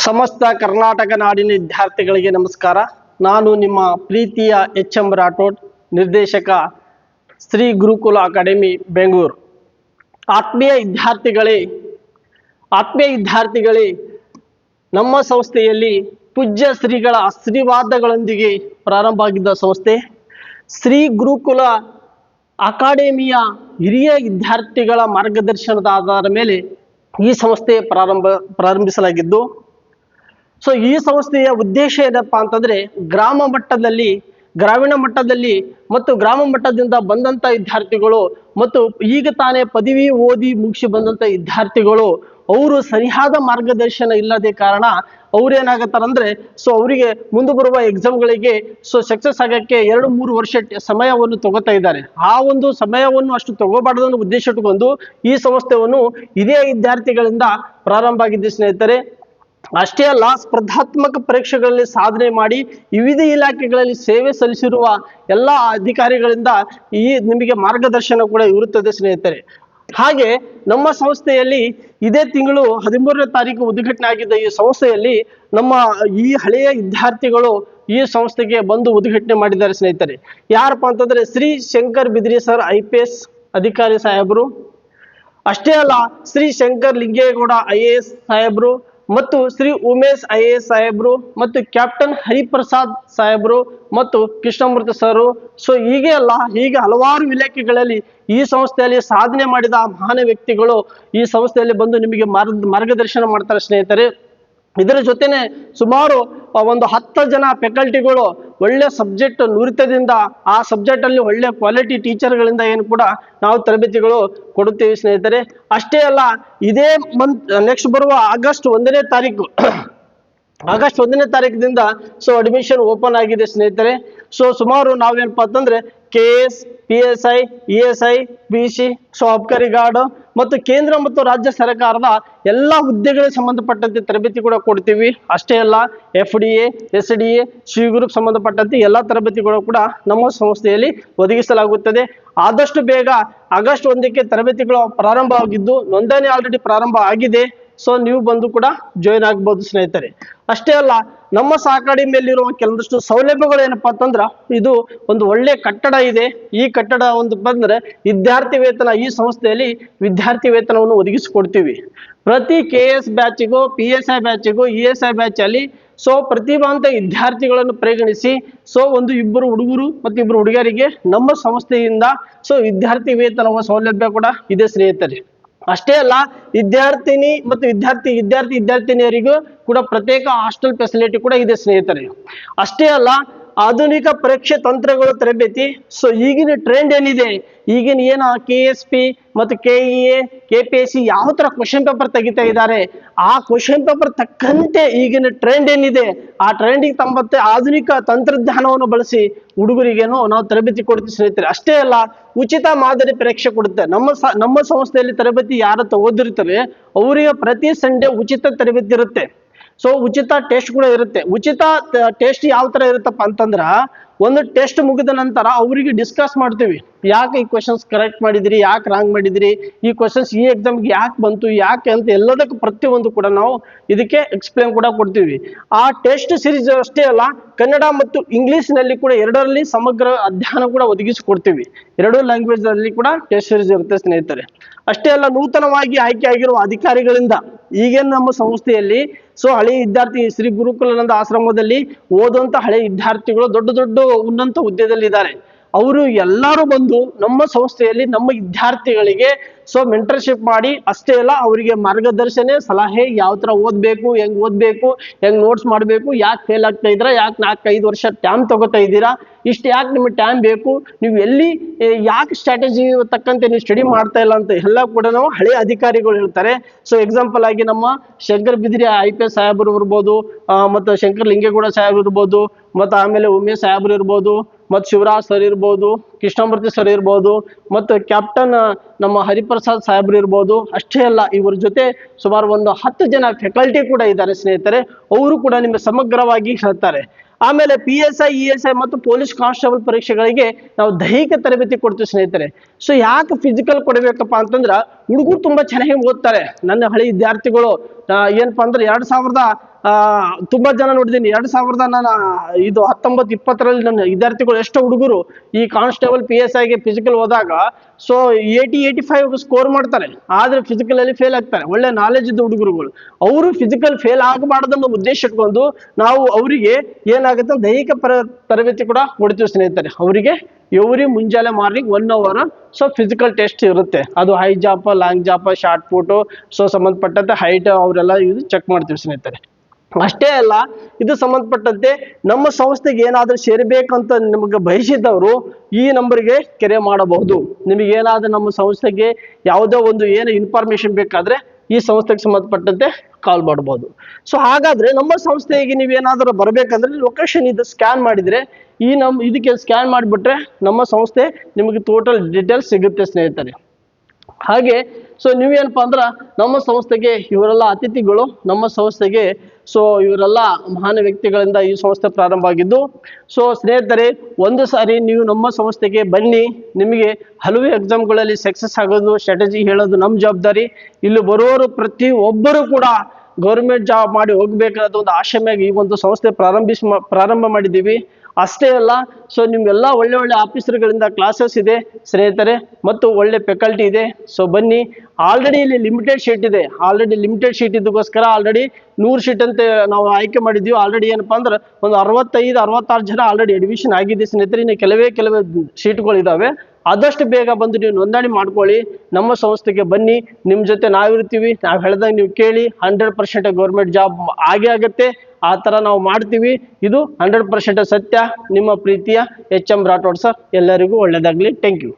ಸಮಸ್ತ ಕರ್ನಾಟಕ ನಾಡಿನ ವಿದ್ಯಾರ್ಥಿಗಳಿಗೆ ನಮಸ್ಕಾರ. ನಾನು ನಿಮ್ಮ ಪ್ರೀತಿಯ ಎಚ್.ಎಂ. ರಾಠೋಡ್, ನಿರ್ದೇಶಕ, ಶ್ರೀ ಗುರುಕುಲ ಅಕಾಡೆಮಿ, ಬೆಂಗಳೂರು. ಆತ್ಮೀಯ ವಿದ್ಯಾರ್ಥಿಗಳೇ, ನಮ್ಮ ಸಂಸ್ಥೆಯಲ್ಲಿ ಪೂಜ್ಯ ಶ್ರೀಗಳ ಆಶೀರ್ವಾದಗಳೊಂದಿಗೆ ಪ್ರಾರಂಭ ಆಗಿದ್ದ ಸಂಸ್ಥೆ ಶ್ರೀ ಗುರುಕುಲ ಅಕಾಡೆಮಿಯ ಹಿರಿಯ ವಿದ್ಯಾರ್ಥಿಗಳ ಮಾರ್ಗದರ್ಶನದ ಆಧಾರದ ಮೇಲೆ ಈ ಸಂಸ್ಥೆ ಪ್ರಾರಂಭಿಸಲಾಗಿದ್ದು, ಸೊ ಈ ಸಂಸ್ಥೆಯ ಉದ್ದೇಶ ಏನಪ್ಪಾ ಅಂತಂದ್ರೆ ಗ್ರಾಮೀಣ ಮಟ್ಟದಲ್ಲಿ ಮತ್ತು ಗ್ರಾಮ ಮಟ್ಟದಿಂದ ಬಂದಂತ ವಿದ್ಯಾರ್ಥಿಗಳು ಮತ್ತು ಈಗ ತಾನೇ ಪದವಿ ಓದಿ ಮುಗಿಸಿ ಬಂದಂತ ವಿದ್ಯಾರ್ಥಿಗಳು ಅವರು ಸರಿಯಾದ ಮಾರ್ಗದರ್ಶನ ಇಲ್ಲದೆ ಕಾರಣ ಅವ್ರೇನಾಗತ್ತಾರಂದ್ರೆ ಅವರಿಗೆ ಮುಂದೆ ಬರುವ ಎಕ್ಸಾಮ್ಗಳಿಗೆ ಸಕ್ಸಸ್ ಆಗಕ್ಕೆ 2-3 ವರ್ಷ ಸಮಯವನ್ನು ತಗೋತಾ ಇದ್ದಾರೆ. ಆ ಒಂದು ಸಮಯವನ್ನು ಅಷ್ಟು ತಗೋಬಾರ್ದು ಉದ್ದೇಶ ಇಟ್ಟುಕೊಂಡು ಈ ಸಂಸ್ಥೆಯನ್ನು ಇದೇ ವಿದ್ಯಾರ್ಥಿಗಳಿಂದ ಪ್ರಾರಂಭ ಆಗಿದ್ದೆ ಸ್ನೇಹಿತರೆ. ಅಷ್ಟೇ ಅಲ್ಲ, ಸ್ಪರ್ಧಾತ್ಮಕ ಪರೀಕ್ಷೆಗಳಲ್ಲಿ ಸಾಧನೆ ಮಾಡಿ ವಿವಿಧ ಇಲಾಖೆಗಳಲ್ಲಿ ಸೇವೆ ಸಲ್ಲಿಸಿರುವ ಎಲ್ಲ ಅಧಿಕಾರಿಗಳಿಂದ ನಿಮಗೆ ಮಾರ್ಗದರ್ಶನ ಕೂಡ ಇರುತ್ತದೆ ಸ್ನೇಹಿತರೆ. ಹಾಗೆ ನಮ್ಮ ಸಂಸ್ಥೆಯಲ್ಲಿ ಇದೇ ತಿಂಗಳು 13ನೇ ತಾರೀಕು ಉದ್ಘಾಟನೆ ಆಗಿದ್ದ ಈ ಸಂಸ್ಥೆಯಲ್ಲಿ ನಮ್ಮ ಈ ಹಳೆಯ ವಿದ್ಯಾರ್ಥಿಗಳು ಈ ಸಂಸ್ಥೆಗೆ ಬಂದು ಉದ್ಘಾಟನೆ ಮಾಡಿದ್ದಾರೆ ಸ್ನೇಹಿತರೆ. ಯಾರಪ್ಪ ಅಂತಂದ್ರೆ ಶ್ರೀ ಶಂಕರ್ ಬಿದ್ರಿ ಸರ್ IPS ಅಧಿಕಾರಿ ಸಾಹೇಬರು, ಅಷ್ಟೇ ಅಲ್ಲ ಶ್ರೀ ಶಂಕರ್ ಲಿಂಗೇಗೌಡ IAS ಸಾಹೇಬರು ಮತ್ತು ಶ್ರೀ ಉಮೇಶ್ IAS ಸಾಹೇಬರು ಮತ್ತು ಕ್ಯಾಪ್ಟನ್ ಹರಿಪ್ರಸಾದ್ ಸಾಹೇಬರು ಮತ್ತು ಕೃಷ್ಣಮೂರ್ತಿ ಸರ್. ಹೀಗೆ ಹಲವಾರು ಇಲಾಖೆಗಳಲ್ಲಿ ಈ ಸಂಸ್ಥೆಯಲ್ಲಿ ಸಾಧನೆ ಮಾಡಿದ ಮಹಾನ್ ವ್ಯಕ್ತಿಗಳು ಈ ಸಂಸ್ಥೆಯಲ್ಲಿ ಬಂದು ನಿಮಗೆ ಮಾರ್ಗದರ್ಶನ ಮಾಡ್ತಾರೆ ಸ್ನೇಹಿತರೆ. ಇದರ ಜೊತೆನೆ ಸುಮಾರು 10 ಜನ ಫ್ಯಾಕಲ್ಟಿಗಳು ಒಳ್ಳೆ ಸಬ್ಜೆಕ್ಟ್ ನುರಿತದಿಂದ ಆ ಸಬ್ಜೆಕ್ಟ್ ಅಲ್ಲಿ ಒಳ್ಳೆ ಕ್ವಾಲಿಟಿ ಟೀಚರ್ಗಳಿಂದ ಏನು ಕೂಡ ನಾವು ತರಬೇತಿಗಳು ಕೊಡುತ್ತೇವೆ ಸ್ನೇಹಿತರೆ. ಅಷ್ಟೇ ಅಲ್ಲ, ಇದೇ ನೆಕ್ಸ್ಟ್ ಬರುವ ಆಗಸ್ಟ್ 1ನೇ ತಾರೀಕಿನಿಂದ ಅಡ್ಮಿಷನ್ ಓಪನ್ ಆಗಿದೆ ಸ್ನೇಹಿತರೆ. ಸುಮಾರು ನಾವೇನಪ್ಪ ಅಂತಂದ್ರೆ KS, PSI, ESI, PC, ಅಬ್ಕಾರಿ ಗಾರ್ಡ್ ಮತ್ತು ಕೇಂದ್ರ ಮತ್ತು ರಾಜ್ಯ ಸರ್ಕಾರದ ಎಲ್ಲ ಹುದ್ದೆಗಳಿಗೆ ಸಂಬಂಧಪಟ್ಟಂತೆ ತರಬೇತಿ ಕೂಡ ಕೊಡ್ತೀವಿ. ಅಷ್ಟೇ ಅಲ್ಲ, FDA, SDA, ಶ್ರೀ ಗ್ರೂಪ್ ಸಂಬಂಧಪಟ್ಟಂತೆ ಎಲ್ಲ ತರಬೇತಿಗಳು ಕೂಡ ನಮ್ಮ ಸಂಸ್ಥೆಯಲ್ಲಿ ಒದಗಿಸಲಾಗುತ್ತದೆ. ಆದಷ್ಟು ಬೇಗ ಆಗಸ್ಟ್ 1ಕ್ಕೆ ತರಬೇತಿಗಳು ಪ್ರಾರಂಭ ಆಗಿದ್ದು ನೋಂದಣಿ ಆಲ್ರೆಡಿ ಪ್ರಾರಂಭ ಆಗಿದೆ. ನೀವು ಬಂದು ಕೂಡ ಜಾಯಿನ್ ಆಗ್ಬೋದು ಸ್ನೇಹಿತರೆ. ಅಷ್ಟೇ ಅಲ್ಲ, ನಮ್ಮ ಅಕಾಡೆಮಿಯಲ್ಲಿರುವ ಕೆಲವೊಂದಷ್ಟು ಸೌಲಭ್ಯಗಳು ಏನಪ್ಪಾ ಅಂತಂದ್ರ ಇದು ಒಂದು ಒಳ್ಳೆ ಕಟ್ಟಡ ಇದೆ. ಈ ಕಟ್ಟಡ ಬಂದ್ರೆ ವಿದ್ಯಾರ್ಥಿ ವೇತನ, ಈ ಸಂಸ್ಥೆಯಲ್ಲಿ ವಿದ್ಯಾರ್ಥಿ ವೇತನವನ್ನು ಒದಗಿಸಿಕೊಡ್ತೀವಿ. ಪ್ರತಿ KS ಬ್ಯಾಚಿಗೂ, PSI ಬ್ಯಾಚಿಗೂ, ESI ಬ್ಯಾಚ್ ಅಲ್ಲಿ ಪ್ರತಿಭಾವಂತ ವಿದ್ಯಾರ್ಥಿಗಳನ್ನು ಪರಿಗಣಿಸಿ ಇಬ್ಬರು ಹುಡುಗರು ಮತ್ತು ಇಬ್ಬರು ಹುಡುಗಿಯರಿಗೆ ನಮ್ಮ ಸಂಸ್ಥೆಯಿಂದ ವಿದ್ಯಾರ್ಥಿ ವೇತನ ಸೌಲಭ್ಯ ಕೂಡ ಇದೆ ಸ್ನೇಹಿತರೆ. ಅಷ್ಟೇ ಅಲ್ಲ, ವಿದ್ಯಾರ್ಥಿನಿ ಮತ್ತು ವಿದ್ಯಾರ್ಥಿನಿಯರಿಗೂ ಕೂಡ ಪ್ರತ್ಯೇಕ ಹಾಸ್ಟೆಲ್ ಫೆಸಿಲಿಟಿ ಕೂಡ ಇದೆ ಸ್ನೇಹಿತರೆ. ಅಷ್ಟೇ ಅಲ್ಲ, ಆಧುನಿಕ ಪರೀಕ್ಷೆ ತಂತ್ರಗಳು ತರಬೇತಿ. ಈಗಿನ ಟ್ರೆಂಡ್ ಏನಿದೆ, ಈಗಿನ ಏನು KSP ಮತ್ತು KEA, KPSC ಯಾವ ತರ ಕ್ವಶನ್ ಪೇಪರ್ ತೆಗಿತಾ ಇದ್ದಾರೆ, ಆ ಕ್ವಶನ್ ಪೇಪರ್ ತಕ್ಕಂತೆ ಈಗಿನ ಟ್ರೆಂಡ್ ಏನಿದೆ ಆ ಟ್ರೆಂಡಿಗೆ ತಂಬತ್ತೆ ಆಧುನಿಕ ತಂತ್ರಜ್ಞಾನವನ್ನು ಬಳಸಿ ಹುಡುಗರಿಗೇನು ನಾವು ತರಬೇತಿ ಕೊಡ್ತೀವಿ ಸ್ನೇಹಿತರೆ. ಅಷ್ಟೇ ಅಲ್ಲ, ಉಚಿತ ಮಾದರಿ ಪರೀಕ್ಷೆ ಕೊಡುತ್ತೆ. ನಮ್ಮ ಸಂಸ್ಥೆಯಲ್ಲಿ ತರಬೇತಿ ಯಾರು ತಗೋದಿರ್ತಾರೆ ಅವರಿಗೆ ಪ್ರತಿ ಸಂಡೇ ಉಚಿತ ತರಬೇತಿ ಇರುತ್ತೆ. ಉಚಿತ ಟೆಸ್ಟ್ ಕೂಡ ಇರುತ್ತೆ. ಉಚಿತ ಟೆಸ್ಟ್ ಯಾವ ತರ ಇರುತ್ತಪ್ಪ ಅಂತಂದ್ರ, ಒಂದು ಟೆಸ್ಟ್ ಮುಗಿದ ನಂತರ ಅವರಿಗೆ ಡಿಸ್ಕಸ್ ಮಾಡ್ತೀವಿ, ಯಾಕೆ ಈ ಕ್ವಶನ್ಸ್ ಕರೆಕ್ಟ್ ಮಾಡಿದಿರಿ, ಯಾಕೆ ರಾಂಗ್ ಮಾಡಿದಿರಿ, ಈ ಕ್ವಶನ್ಸ್ ಈ ಎಕ್ಸಾಮ್ಗೆ ಯಾಕೆ ಬಂತು, ಯಾಕೆ ಅಂತ ಎಲ್ಲದಕ್ಕೂ ಪ್ರತಿಯೊಂದು ಕೂಡ ನಾವು ಇದಕ್ಕೆ ಎಕ್ಸ್ಪ್ಲೇನ್ ಕೂಡ ಕೊಡ್ತೀವಿ. ಆ ಟೆಸ್ಟ್ ಸೀರೀಸ್ ಅಷ್ಟೇ ಅಲ್ಲ, ಕನ್ನಡ ಮತ್ತು ಇಂಗ್ಲಿಷ್ ನಲ್ಲಿ ಕೂಡ ಎರಡರಲ್ಲಿ ಸಮಗ್ರ ಅಧ್ಯಯನ ಕೂಡ ಒದಗಿಸಿಕೊಡ್ತೀವಿ. 2 ಲ್ಯಾಂಗ್ವೇಜ್ ಅಲ್ಲಿ ಕೂಡ ಟೆಸ್ಟ್ ಸೀರೀಸ್ ಇರುತ್ತೆ ಸ್ನೇಹಿತರೆ. ಅಷ್ಟೇ ಅಲ್ಲ, ನೂತನವಾಗಿ ಆಯ್ಕೆ ಆಗಿರುವ ಅಧಿಕಾರಿಗಳಿಂದ ಈಗೇನು ನಮ್ಮ ಸಂಸ್ಥೆಯಲ್ಲಿ ಹಳೆ ವಿದ್ಯಾರ್ಥಿ ಶ್ರೀ ಗುರುಕುಲಾನಂದ ಆಶ್ರಮದಲ್ಲಿ ಓದುವಂತ ಹಳೆ ವಿದ್ಯಾರ್ಥಿಗಳು ದೊಡ್ಡ ಉನ್ನತ ಹುದ್ದೆಯಲ್ಲಿ ಇದ್ದಾರೆ. ಅವರು ಎಲ್ಲರೂ ಬಂದು ನಮ್ಮ ಸಂಸ್ಥೆಯಲ್ಲಿ ನಮ್ಮ ವಿದ್ಯಾರ್ಥಿಗಳಿಗೆ ಮೆಂಟರ್ಶಿಪ್ ಮಾಡಿ, ಅಷ್ಟೇ ಅಲ್ಲ ಅವರಿಗೆ ಮಾರ್ಗದರ್ಶನ ಸಲಹೆ, ಯಾವ ತರ ಓದ್ಬೇಕು, ಹೆಂಗ್ ನೋಟ್ಸ್ ಮಾಡ್ಬೇಕು, ಯಾಕೆ ಫೇಲ್ ಆಗ್ತಾ ಇದ್ದೀರಾ, ಯಾಕೆ 4-5 ವರ್ಷ ಟೈಮ್ ತಗೋತಾ ಇದ್ದೀರಾ, ಇಷ್ಟು ಯಾಕೆ ನಿಮಗೆ ಟೈಮ್ ಬೇಕು, ನೀವು ಎಲ್ಲಿ ಯಾಕೆ ಸ್ಟ್ರಾಟಜಿ ತಕ್ಕಂತೆ ನೀವು ಸ್ಟಡಿ ಮಾಡ್ತಾ ಇಲ್ಲ ಅಂತ ಎಲ್ಲ ಕೂಡ ನಾವು ಹಳೆ ಅಧಿಕಾರಿಗಳು ಹೇಳ್ತಾರೆ. ಎಕ್ಸಾಂಪಲ್ ಆಗಿ ನಮ್ಮ ಶಂಕರ್ ಬಿದ್ರಿ IPS ಸಾಹೇಬರು ಇರ್ಬೋದು, ಮತ್ತು ಶಂಕರ್ ಲಿಂಗೇಗೌಡ ಸಾಹೇಬರು ಇರ್ಬೋದು, ಮತ್ತು ಆಮೇಲೆ ಉಮೇಶ್ ಸಾಹೇಬರು ಇರ್ಬೋದು, ಮತ್ತು ಶಿವರಾಜ್ ಸರ್ ಇರ್ಬೋದು, ಕೃಷ್ಣಮೂರ್ತಿ ಸರ್ ಇರ್ಬೋದು, ಮತ್ತು ಕ್ಯಾಪ್ಟನ್ ನಮ್ಮ ಹರಿಪ್ರಸಾದ್ ಸಾಹೇಬರು ಇರ್ಬೋದು. ಅಷ್ಟೇ ಅಲ್ಲ, ಇವರ ಜೊತೆ ಸುಮಾರು 10 ಜನ ಫ್ಯಾಕಲ್ಟಿ ಕೂಡ ಇದ್ದಾರೆ ಸ್ನೇಹಿತರೆ. ಅವರು ಕೂಡ ನಿಮಗೆ ಸಮಗ್ರವಾಗಿ ಹೇಳ್ತಾರೆ. ಆಮೇಲೆ PSI, ESI ಮತ್ತು ಪೊಲೀಸ್ ಕಾನ್ಸ್ಟೇಬಲ್ ಪರೀಕ್ಷೆಗಳಿಗೆ ನಾವು ದೈಹಿಕ ತರಬೇತಿ ಕೊಡ್ತೀವಿ ಸ್ನೇಹಿತರೆ. ಯಾಕೆ ಫಿಸಿಕಲ್ ಕೊಡಬೇಕಪ್ಪ ಅಂತಂದ್ರ ಹುಡುಗರು ತುಂಬಾ ಚೆನ್ನಾಗಿ ಓದ್ತಾರೆ. ನನ್ನ ಹಳೆ ವಿದ್ಯಾರ್ಥಿಗಳು ಏನಪ್ಪಾ ಅಂದ್ರೆ ತುಂಬಾ ಜನ ನೋಡಿದ್ದೀನಿ 2000 ಇದು 19-20ರಲ್ಲಿ ನನ್ನ ವಿದ್ಯಾರ್ಥಿಗಳು ಎಷ್ಟೋ ಹುಡುಗರು ಈ ಕಾನ್ಸ್ಟೇಬಲ್ PSI ಗೆ ಫಿಸಿಕಲ್ ಹೋದಾಗ ಸೊ 80-85 ಸ್ಕೋರ್ ಮಾಡ್ತಾರೆ, ಆದ್ರೆ ಫಿಸಿಕಲ್ ಅಲ್ಲಿ ಫೇಲ್ ಆಗ್ತಾರೆ. ಒಳ್ಳೆ ನಾಲೆಜ್ ಇದ್ದ ಹುಡುಗರುಗಳು ಅವರು ಫಿಸಿಕಲ್ ಫೇಲ್ ಆಗಬಾರ್ದನ್ನೋ ಉದ್ದೇಶ ಇಟ್ಕೊಂಡು ನಾವು ಅವರಿಗೆ ಏನಾಗುತ್ತೆ ದೈಹಿಕ ತರಬೇತಿ ಕೂಡ ಕೊಡ್ತೀವಿ ಸ್ನೇಹಿತರೆ. ಅವರಿಗೆ ಎವ್ರಿ ಮುಂಜಾನೆ morning 1 hour so physical test ಇರುತ್ತೆ. ಅದು high jump, long jump, short put, so ಸಂಬಂಧಪಟ್ಟಂತೆ ಹೈಟ್ ಅವರೆಲ್ಲ ಇದು ಚೆಕ್ ಮಾಡ್ತೀವಿ ಸ್ನೇಹಿತರೆ. ಅಷ್ಟೇ ಅಲ್ಲ, ಇದು ಸಂಬಂಧಪಟ್ಟಂತೆ ನಮ್ಮ ಸಂಸ್ಥೆಗೆ ಏನಾದ್ರೂ ಸೇರ್ಬೇಕಂತ ನಿಮಗೆ ಬಯಸಿದವರು ಈ ನಂಬರ್ಗೆ ಕರೆ ಮಾಡಬಹುದು. ನಿಮಗೆ ಏನಾದ್ರೂ ನಮ್ಮ ಸಂಸ್ಥೆಗೆ ಯಾವುದೋ ಒಂದು ಏನು ಇನ್ಫಾರ್ಮೇಶನ್ ಬೇಕಾದ್ರೆ ಈ ಸಂಸ್ಥೆಗೆ ಸಂಬಂಧಪಟ್ಟಂತೆ ಕಾಲ್ ಮಾಡಬಹುದು. ಸೊ ಹಾಗಾದ್ರೆ ನಮ್ಮ ಸಂಸ್ಥೆಗೆ ನೀವೇನಾದ್ರೂ ಬರ್ಬೇಕಂದ್ರೆ ಲೊಕೇಶನ್ ಇದು ಸ್ಕ್ಯಾನ್ ಮಾಡಿದ್ರೆ ಇದಕ್ಕೆ ಸ್ಕ್ಯಾನ್ ಮಾಡಿಬಿಟ್ರೆ ನಮ್ಮ ಸಂಸ್ಥೆ ನಿಮಗೆ ಟೋಟಲ್ ಡೀಟೇಲ್ಸ್ ಸಿಗುತ್ತೆ ಸ್ನೇಹಿತರೆ. ಹಾಗೆ ಸೊ ನೀವೇನಪ್ಪ ಅಂದ್ರೆ ನಮ್ಮ ಸಂಸ್ಥೆಗೆ ಇವರೆಲ್ಲ ಅತಿಥಿಗಳು, ನಮ್ಮ ಸಂಸ್ಥೆಗೆ ಸೊ ಇವರೆಲ್ಲ ಮಹಾನ್ ವ್ಯಕ್ತಿಗಳಿಂದ ಈ ಸಂಸ್ಥೆ ಪ್ರಾರಂಭ ಆಗಿದ್ದು. ಸೊ ಸ್ನೇಹಿತರೆ, ಒಂದು ಸಾರಿ ನೀವು ನಮ್ಮ ಸಂಸ್ಥೆಗೆ ಬನ್ನಿ, ನಿಮಗೆ ಹಲವು ಎಕ್ಸಾಮ್ಗಳಲ್ಲಿ ಸಕ್ಸಸ್ ಆಗೋದು, ಸ್ಟ್ರಾಟಜಿ ಹೇಳೋದು ನಮ್ಮ ಜವಾಬ್ದಾರಿ. ಇಲ್ಲಿ ಬರೋರು ಪ್ರತಿ ಒಬ್ಬರು ಕೂಡ ಗೌರ್ಮೆಂಟ್ ಜಾಬ್ ಮಾಡಿ ಹೋಗ್ಬೇಕಾದ ಒಂದು ಆಶೆ ಮ್ಯಾಗ ಈ ಒಂದು ಸಂಸ್ಥೆ ಪ್ರಾರಂಭ ಮಾಡಿದ್ದೀವಿ. ಅಷ್ಟೇ ಅಲ್ಲ, ಸೊ ನಿಮ್ಗೆಲ್ಲ ಒಳ್ಳೆ ಆಫೀಸರ್ಗಳಿಂದ ಕ್ಲಾಸಸ್ ಇದೆ ಸ್ನೇಹಿತರೆ, ಮತ್ತು ಒಳ್ಳೆ ಫ್ಯಾಕಲ್ಟಿ ಇದೆ. ಸೊ ಬನ್ನಿ. ಆಲ್ರೆಡಿ ಇಲ್ಲಿ ಲಿಮಿಟೆಡ್ ಶೀಟ್ ಇದೆ. ಆಲ್ರೆಡಿ ಲಿಮಿಟೆಡ್ ಶೀಟ್ ಇದಕ್ಕೋಸ್ಕರ ಆಲ್ರೆಡಿ 100 ಶೀಟ್ ಅಂತ ನಾವು ಆಯ್ಕೆ ಮಾಡಿದ್ದೀವಿ. ಆಲ್ರೆಡಿ ಏನಪ್ಪಾ ಅಂದ್ರೆ ಒಂದು 65-66 ಜನ ಆಲ್ರೆಡಿ ಅಡ್ಮಿಷನ್ ಆಗಿದೆ ಸ್ನೇಹಿತರೆ. ಇನ್ನು ಕೆಲವೇ ಶೀಟ್ಗಳು ಇದಾವೆ. ಆದಷ್ಟು ಬೇಗ ಬಂದು ನೀವು ನೋಂದಣಿ ಮಾಡ್ಕೊಳ್ಳಿ. ನಮ್ಮ ಸಂಸ್ಥೆಗೆ ಬನ್ನಿ, ನಿಮ್ಮ ಜೊತೆ ನಾವಿರ್ತೀವಿ. ನಾವು ಹೇಳ್ದಂಗೆ ನೀವು ಕೇಳಿ, 100% ಗೌರ್ಮೆಂಟ್ ಜಾಬ್ ಆಗೇ ಆಗುತ್ತೆ. ಆ ಥರ ನಾವು ಮಾಡ್ತೀವಿ. ಇದು 100% ಸತ್ಯ. ನಿಮ್ಮ ಪ್ರೀತಿಯ HM ರಾಠೋಡ್ ಸರ್. ಎಲ್ಲರಿಗೂ ಒಳ್ಳೆಯದಾಗಲಿ. Thank you.